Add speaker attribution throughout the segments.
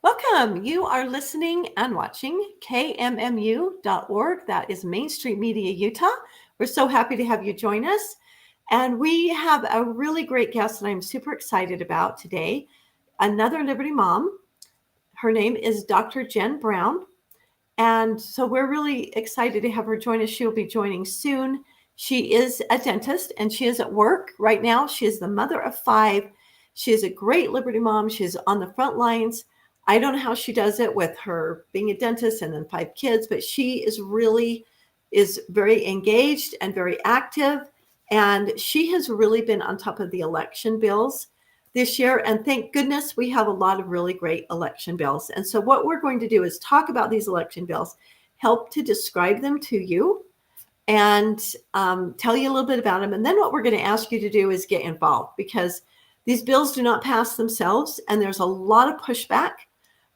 Speaker 1: Welcome. You are listening and watching KMMU.org. That is Main Street Media, Utah. We're so happy to have you join us. And we have a really great guest that I'm super excited about today. Another Liberty mom. Her name is Dr. Jen Brown. And so we're really excited to have her join us. She'll be joining soon. She is a dentist and she is at work right now. She is the mother of 5. She is a great Liberty mom. She's on the front lines. I don't know how she does it with her being a dentist and then 5 kids, but she is very engaged and very active. And she has really been on top of the election bills this year. And thank goodness we have a lot of really great election bills. And so what we're going to do is talk about these election bills, help to describe them to you, and tell you a little bit about them. And then what we're going to ask you to do is get involved, because these bills do not pass themselves. And there's a lot of pushback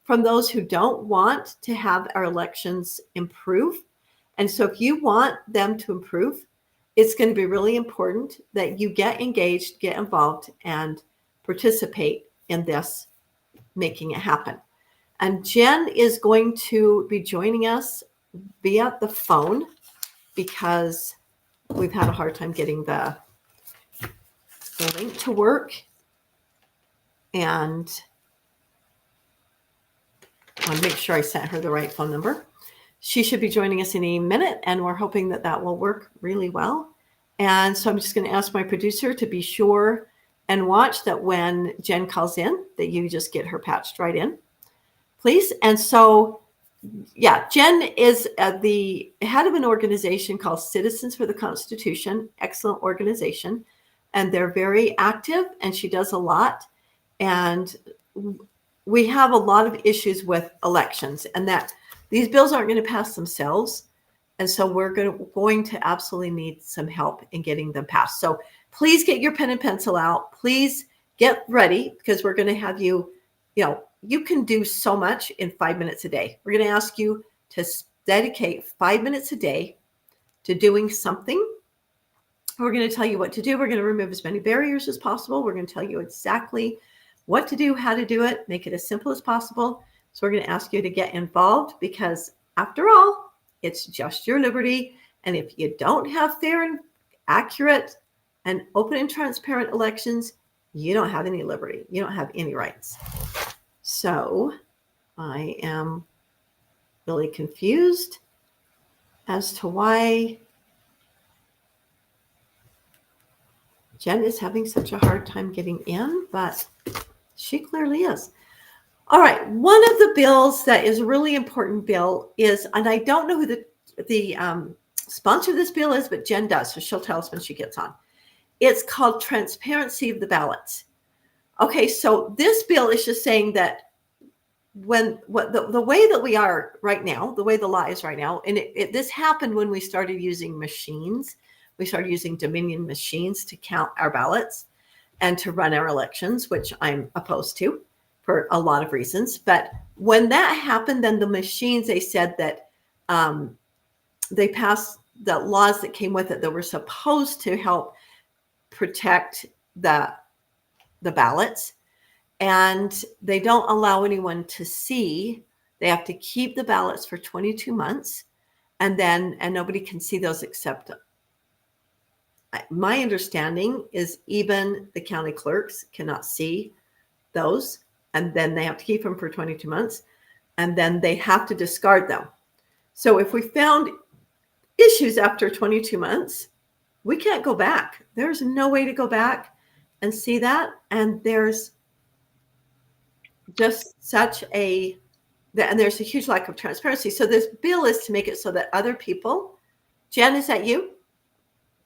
Speaker 1: from those who don't want to have our elections improve. And so if you want them to improve, it's going to be really important that you get engaged, get involved, and participate in this, making it happen. And Jen is going to be joining us via the phone because we've had a hard time getting the link to work. And I want to make sure I sent her the right phone number. She should be joining us in a minute, and we're hoping that that will work really well. And so I'm just going to ask my producer to be sure and watch that when Jen calls in, that you just get her patched right in, please. And so, yeah, Jen is the head of an organization called Citizens for the Constitution, excellent organization. And they're very active, and she does a lot. And we have a lot of issues with elections, and that these bills aren't going to pass themselves. And so we're going to absolutely need some help in getting them passed. So please get your pen and pencil out. Please get ready, because we're going to have you can do so much in 5 minutes a day. We're going to ask you to dedicate 5 minutes a day to doing something. We're going to tell you what to do. We're going to remove as many barriers as possible. We're going to tell you exactly what to do, how to do it, make it as simple as possible. So we're going to ask you to get involved, because after all, it's just your liberty. And if you don't have fair and accurate and open and transparent elections, you don't have any liberty. You don't have any rights. So I am really confused as to why Jen is having such a hard time getting in, but she clearly is. All right. One of the bills that is a really important bill is, and I don't know who the sponsor of this bill is, but Jen does, so she'll tell us when she gets on. It's called Transparency of the Ballots. Okay, so this bill is just saying that the way that we are right now, the way the law is right now, and this happened when we started using machines. We started using Dominion machines to count our ballots and to run our elections, which I'm opposed to for a lot of reasons. But when that happened, then the machines, they said that they passed the laws that came with it that were supposed to help protect the ballots. And they don't allow anyone to see. They have to keep the ballots for 22 months. And nobody can see those except my understanding is even the county clerks cannot see those. And then they have to keep them for 22 months. And then they have to discard them. So if we found issues after 22 months, we can't go back. There's no way to go back and see that. And there's just and there's a huge lack of transparency. So this bill is to make it so that other people, Jen, is that you?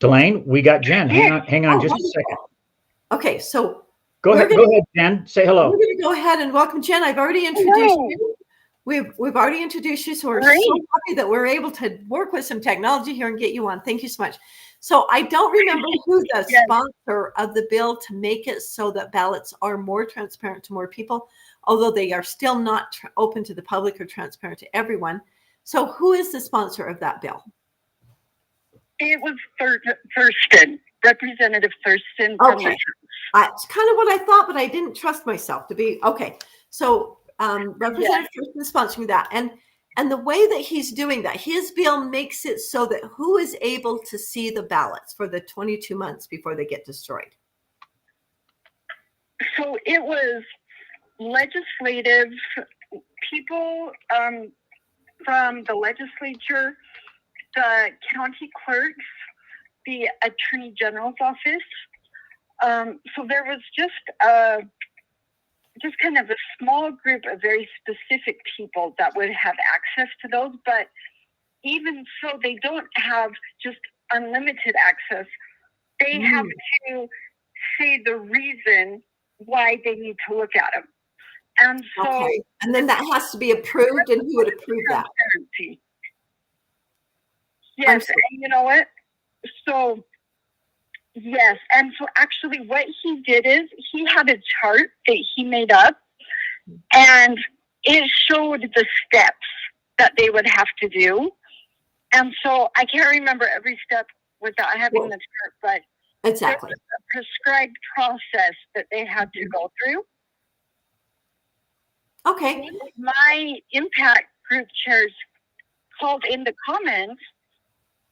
Speaker 2: Dalane, we got Jen. Hang on just a second.
Speaker 1: Okay, so
Speaker 2: go ahead, Jen. Say hello.
Speaker 1: We're going to go ahead and welcome Jen. I've already introduced you. We've already introduced you, so we're so happy that we're able to work with some technology here and get you on. Thank you so much. So I don't remember who the sponsor of the bill to make it so that ballots are more transparent to more people, although they are still not open to the public or transparent to everyone. So who is the sponsor of that bill?
Speaker 3: It was Thurston, Representative Thurston from
Speaker 1: Okay. It's kind of what I thought, but I didn't trust myself to be. Okay. So Representative Thurston sponsoring that. And the way that he's doing that, his bill makes it so that who is able to see the ballots for the 22 months before they get destroyed?
Speaker 3: So it was legislative people from the legislature, the county clerks, the attorney general's office. So there was just kind of a small group of very specific people that would have access to those. But even so, they don't have just unlimited access. They have to say the reason why they need to look at them. And so,
Speaker 1: okay. And then that has to be approved, and who would approve that?
Speaker 3: Yes, and you know what? So, yes, and so actually what he did is he had a chart that he made up, and it showed the steps that they would have to do. And so I can't remember every step without having the chart, but
Speaker 1: exactly,
Speaker 3: there was a prescribed process that they had to go through.
Speaker 1: Okay.
Speaker 3: My impact group chairs called in the comments,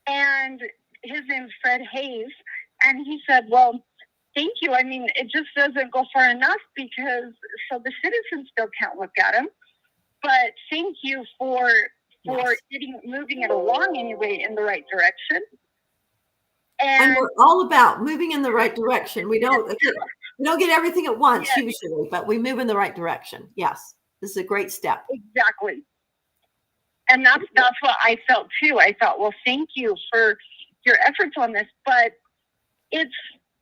Speaker 3: and his name's Fred Hayes, and he said, well, thank you. I mean, it just doesn't go far enough because so the citizens still can't look at them. But thank you for moving it along anyway in the right direction.
Speaker 1: And we're all about moving in the right direction. We don't get everything at once usually, but we move in the right direction. Yes, this is a great step.
Speaker 3: Exactly. And that's what I felt too. I thought, well, thank you for your efforts on this, but it's,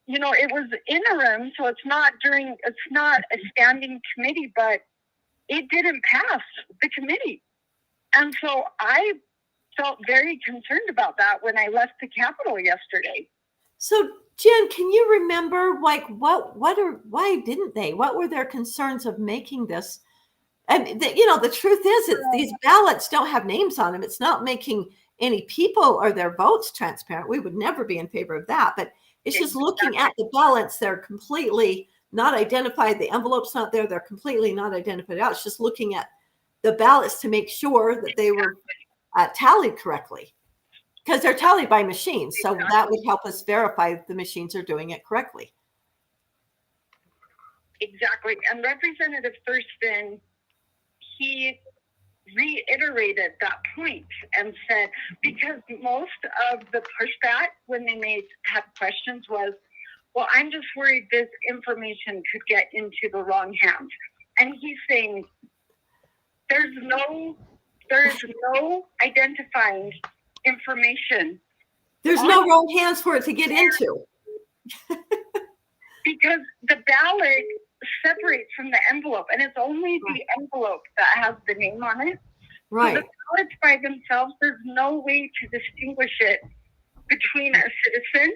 Speaker 3: it was interim, so it's not a standing committee, but it didn't pass the committee. And so I felt very concerned about that when I left the Capitol yesterday.
Speaker 1: So Jen, can you remember why didn't they? What were their concerns of making this? And the truth is, these ballots don't have names on them. It's not making any people or their votes transparent. We would never be in favor of that. But it's just looking at the ballots. They're completely not identified. The envelope's not there. They're completely not identified out. It's just looking at the ballots to make sure that they were tallied correctly, because they're tallied by machines. So that would help us verify the machines are doing it correctly.
Speaker 3: Exactly. And Representative Thurston, he reiterated that point and said, because most of the pushback when they had questions was, well, I'm just worried this information could get into the wrong hands. And he's saying there's no identifying information.
Speaker 1: There's no wrong hands for it to get into.
Speaker 3: Because the ballot separates from the envelope, and it's only the envelope that has the name on it.
Speaker 1: Right.
Speaker 3: So the ballots by themselves, there's no way to distinguish it between a citizen.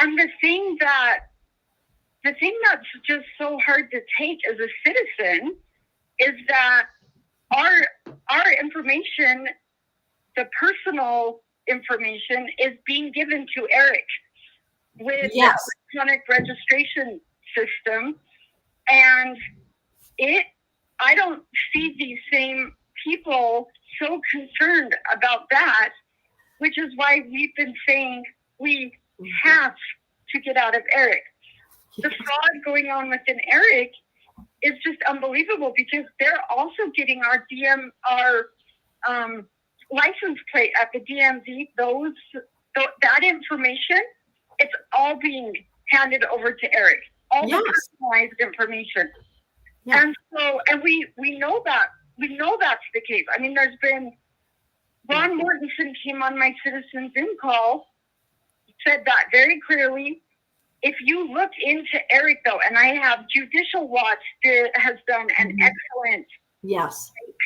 Speaker 3: And the thing that's just so hard to take as a citizen is that our information, the personal information, is being given to Eric with the electronic registration system. And I don't see these same people so concerned about that, which is why we've been saying we have to get out of Eric. The fraud going on within Eric is just unbelievable, because they're also getting our license plate at the DMV. That information, it's all being handed over to Eric. All the personalized information. Yeah. And we know that. We know that's the case. I mean, there's been, Ron Mortensen came on my Citizens In call, said that very clearly. If you look into Eric, though, and I have Judicial Watch has done an excellent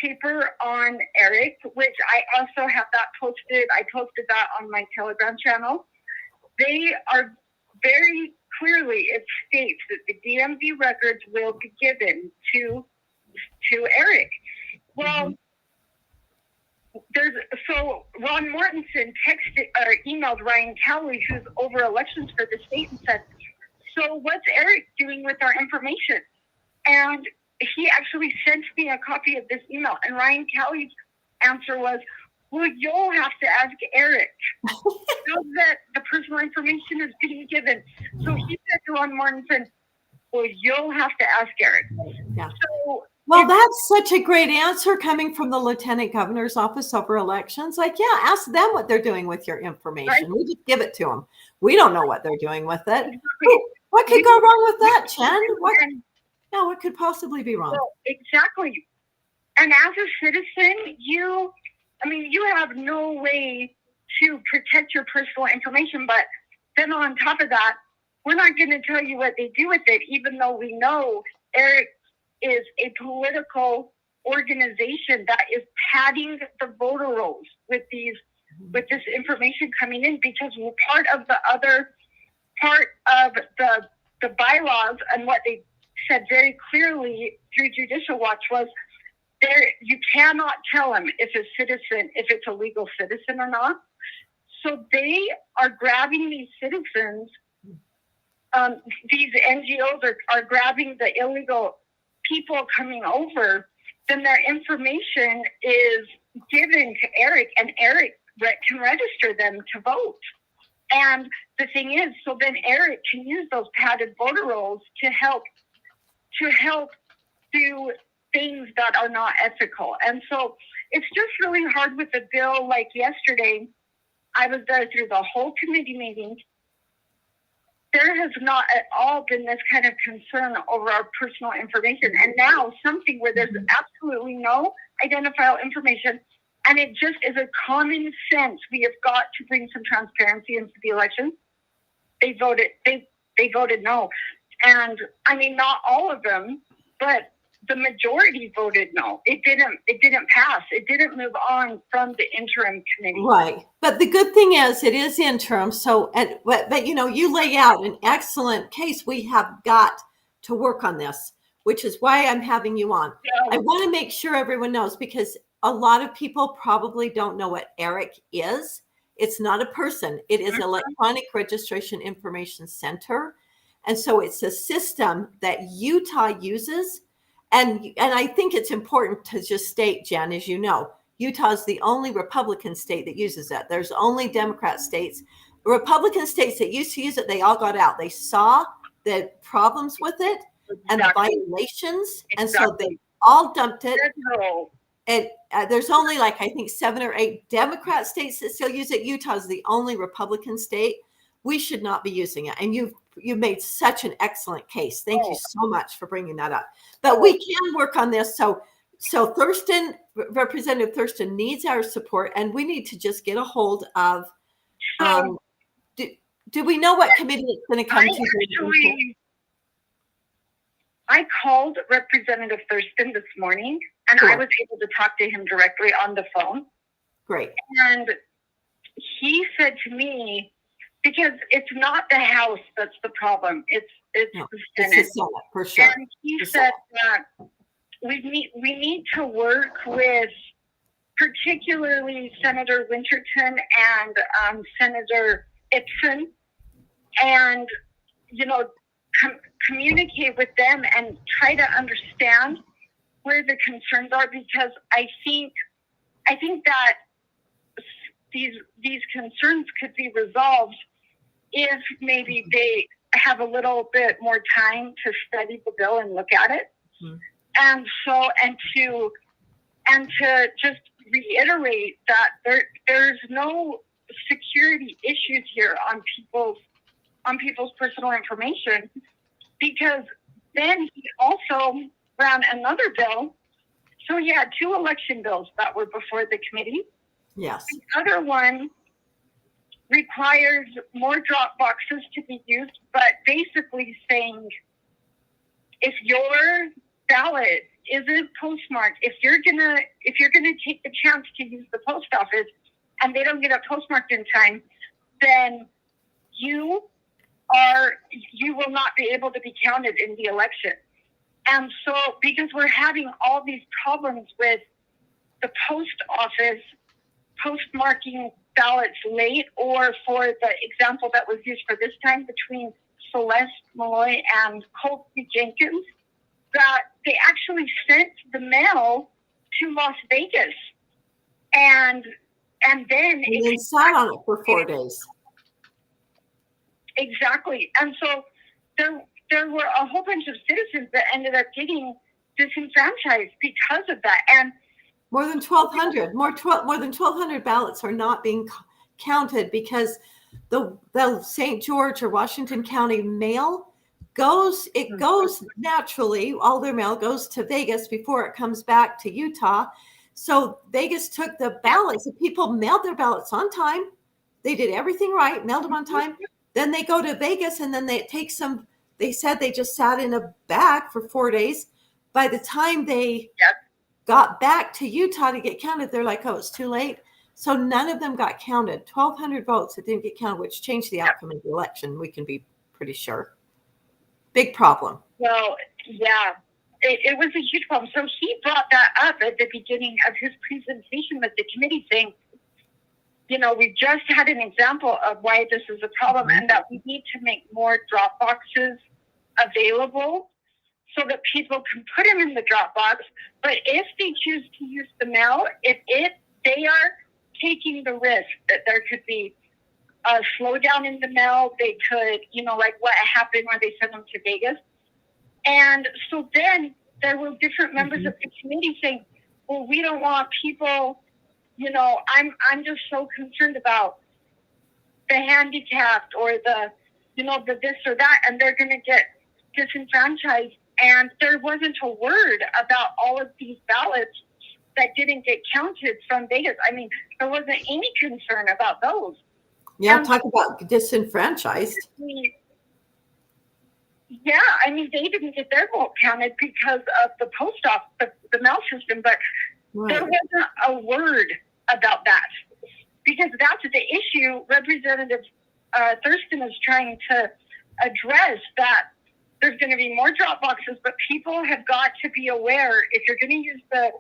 Speaker 3: paper on Eric, which I also have that posted. I posted that on my Telegram channel. They are very clearly, it states that the DMV records will be given to Eric. Well, so Ron Mortensen emailed Ryan Cowley, who's over elections for the state, and said, so what's Eric doing with our information? And he actually sent me a copy of this email, and Ryan Kelly's answer was, well, you'll have to ask Eric. So that the personal information is being given. So he said to Ron Mortensen, well, you'll have to ask Eric.
Speaker 1: Yeah.
Speaker 3: So,
Speaker 1: well, that's such a great answer coming from the Lieutenant Governor's Office over elections. Like, yeah, ask them what they're doing with your information. Right. We just give it to them. We don't know what they're doing with it. Exactly. What could go wrong with that, Chen? What could possibly be wrong?
Speaker 3: Well, exactly. And as a citizen, you have no way to protect your personal information. But then on top of that, we're not going to tell you what they do with it, even though we know Eric is a political organization that is padding the voter rolls with this information coming in, because part of the bylaws and what they said very clearly through Judicial Watch was you cannot tell them if it's a legal citizen or not. So they are grabbing these citizens. These NGOs are grabbing the illegal people coming over. Then their information is given to Eric, and Eric can register them to vote. And the thing is, so then Eric can use those padded voter rolls to help do things that are not ethical. And so it's just really hard with the bill. Like yesterday, I was there through the whole committee meeting. There has not at all been this kind of concern over our personal information. And now something where there's absolutely no identifiable information, and it just is a common sense. We have got to bring some transparency into the election. They voted no. And I mean, not all of them, but the majority voted no. It didn't pass. It didn't move on from the interim committee.
Speaker 1: Right. But the good thing is it is interim. So, but you lay out an excellent case. We have got to work on this, which is why I'm having you on. Yeah. I want to make sure everyone knows, because a lot of people probably don't know what ERIC is. It's not a person. It is Electronic Registration Information Center. And so it's a system that Utah uses. And I think it's important to just state, Jen, as you know, Utah is the only Republican state that uses that. There's only Democrat states. Republican states that used to use it, they all got out. They saw the problems with it and the violations. And so they all dumped it. And there's only I think 7 or 8 Democrat states that still use it. Utah is the only Republican state. We should not be using it. And you've made such an excellent case. Thank you so much for bringing that up. But we can work on this. So Thurston, Representative Thurston needs our support, and we need to just get a hold of. Do we know what committee it's going to come to?
Speaker 3: I called Representative Thurston this morning, and I was able to talk to him directly on the phone.
Speaker 1: Great.
Speaker 3: And he said to me, because it's not the House that's the problem, it's the Senate.
Speaker 1: It's the Senate, for sure.
Speaker 3: And he said that we need to work with particularly Senator Winterton and Senator Ipsen, and communicate with them and try to understand where the concerns are, because I think that these concerns could be resolved if maybe they have a little bit more time to study the bill and look at it. Mm-hmm. And to just reiterate that there's no security issues here on people's personal information, because then he also ran another bill. So he had 2 election bills that were before the committee.
Speaker 1: Yes.
Speaker 3: The other one requires more drop boxes to be used, but basically saying if your ballot isn't postmarked, if you're gonna take the chance to use the post office and they don't get it postmarked in time, then you will not be able to be counted in the election. And so, because we're having all these problems with the post office postmarking ballots late, or for the example that was used for this time between Celeste Malloy and Colby Jenkins, that they actually sent the mail to Las Vegas, and then
Speaker 1: sat on it for 4 days.
Speaker 3: Exactly. And so there were a whole bunch of citizens that ended up getting disenfranchised because of that. And
Speaker 1: more than 1,200, more than 1,200 ballots are not being counted because the St. George or Washington County mail goes naturally, all their mail goes to Vegas before it comes back to Utah. So Vegas took the ballots, the people mailed their ballots on time. They did everything right, mailed them on time. Then they go to Vegas, and then they said they just sat in a bag for 4 days. By the time they got back to Utah to get counted, they're like, oh, it's too late. So none of them got counted. 1,200 votes that didn't get counted, which changed the outcome of the election. We can be pretty sure. Big problem.
Speaker 3: Well, yeah, it was a huge problem. So he brought that up at the beginning of his presentation with the committee, saying, we've just had an example of why this is a problem, and that we need to make more drop boxes available so that people can put them in the drop box. But if they choose to use the mail, they are taking the risk that there could be a slowdown in the mail. They could, like what happened when they sent them to Vegas. And so then there were different members of the committee saying, well, we don't want people, I'm just so concerned about the handicapped or the this or that, and they're going to get disenfranchised. And there wasn't a word about all of these ballots that didn't get counted from Vegas. I mean, there wasn't any concern about those.
Speaker 1: Yeah, talk about disenfranchised.
Speaker 3: Yeah, I mean, they didn't get their vote counted because of the post office, the mail system, but there wasn't a word about that, because that's the issue Representative Thurston is trying to address, that there's going to be more drop boxes, but people have got to be aware, if you're going to use the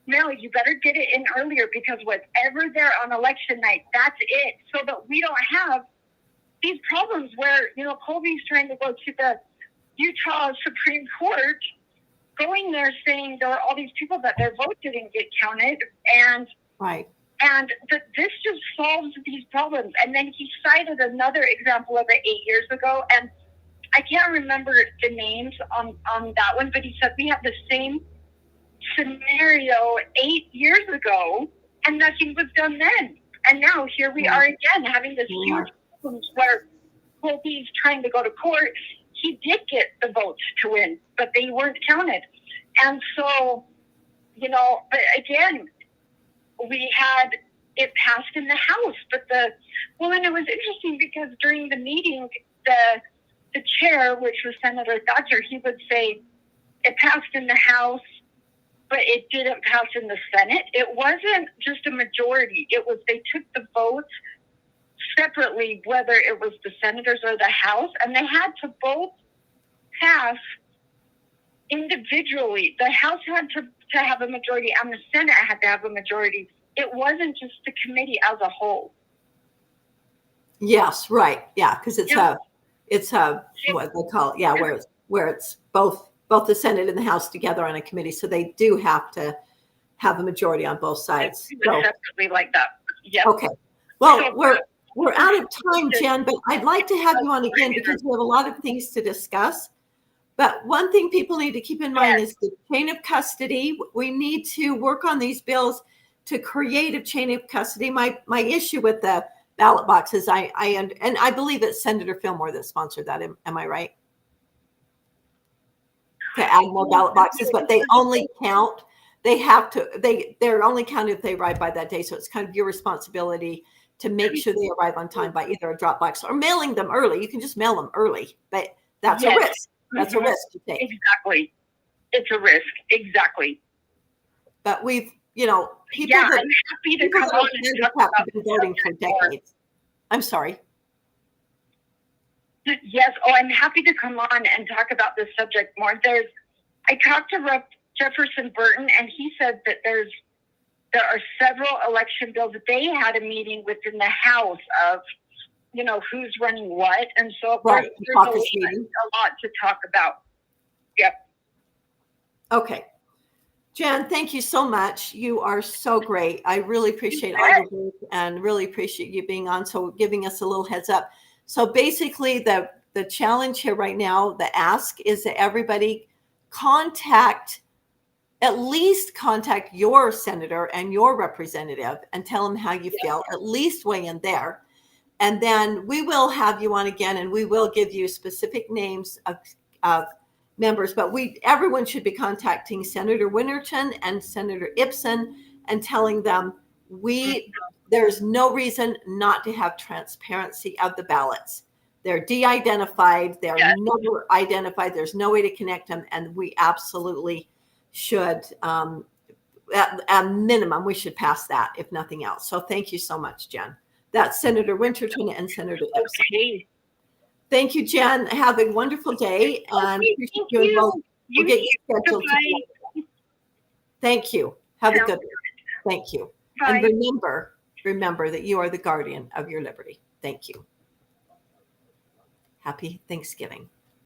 Speaker 3: mail, you better get it in earlier, because whatever there on election night, that's it, so that we don't have these problems where, Colby's trying to go to the Utah Supreme Court, going there saying there are all these people that their vote didn't get counted, and this just solves these problems. And then he cited another example of it 8 years ago, and I can't remember the names on that one, but he said we have the same scenario 8 years ago, and nothing was done then. And now here we are again, having this huge problem where Colby's trying to go to court. He did get the votes to win, but they weren't counted. And so, but again, we had it passed in the House, but and it was interesting because during the meeting, the chair, which was Senator Thatcher, he would say it passed in the House, but it didn't pass in the Senate. It wasn't just a majority. It was, they took the votes separately, whether it was the senators or the House, and they had to both pass individually. The House had to have a majority, and the Senate had to have a majority. It wasn't just the committee as a whole.
Speaker 1: Yes, right. Yeah, because it's what they call it. Where it's both the Senate and the House together on a committee, so they do have to have a majority on both sides.
Speaker 3: Separately like that. Yeah.
Speaker 1: Okay. Well, we're out of time, Jen, but I'd like to have you on again because we have a lot of things to discuss. But one thing people need to keep in mind is the chain of custody. We need to work on these bills to create a chain of custody. My issue with the ballot boxes, I believe it's Senator Fillmore that sponsored that. Am I right? To add more ballot boxes, but they only count. They're only counted if they arrive by that day. So it's kind of your responsibility to make sure they arrive on time by either a drop box or mailing them early. You can just mail them early, but that's a risk. That's a risk to take.
Speaker 3: Exactly. It's a risk. Exactly.
Speaker 1: But we've, people
Speaker 3: I'm happy to come on and talk about
Speaker 1: have been voting for decades. I'm sorry.
Speaker 3: Yes. Oh, I'm happy to come on and talk about this subject more. I talked to Rep. Jefferson Burton, and he said that there are several election bills. They had a meeting within the House of, who's running what. And so there's a lot to talk about. Yep.
Speaker 1: Okay. Jen, thank you so much. You are so great. I really appreciate all your work and really appreciate you being on. So giving us a little heads up. So basically the challenge here right now, the ask is that everybody at least contact your senator and your representative and tell them how you feel, at least weigh in there. And then we will have you on again and we will give you specific names of members, but everyone should be contacting Senator Winterton and Senator Ipson and telling them there's no reason not to have transparency of the ballots. They're de-identified, they're never identified, there's no way to connect them, and we absolutely should, at a minimum, we should pass that, if nothing else. So thank you so much, Jen. That's Senator Winterton and Senator Ipson. Okay. Thank you, Jen. Have a wonderful day. And appreciate you. We'll get you scheduled. Thank you. Have a good one. Thank you. Bye. And remember that you are the guardian of your liberty. Thank you. Happy Thanksgiving.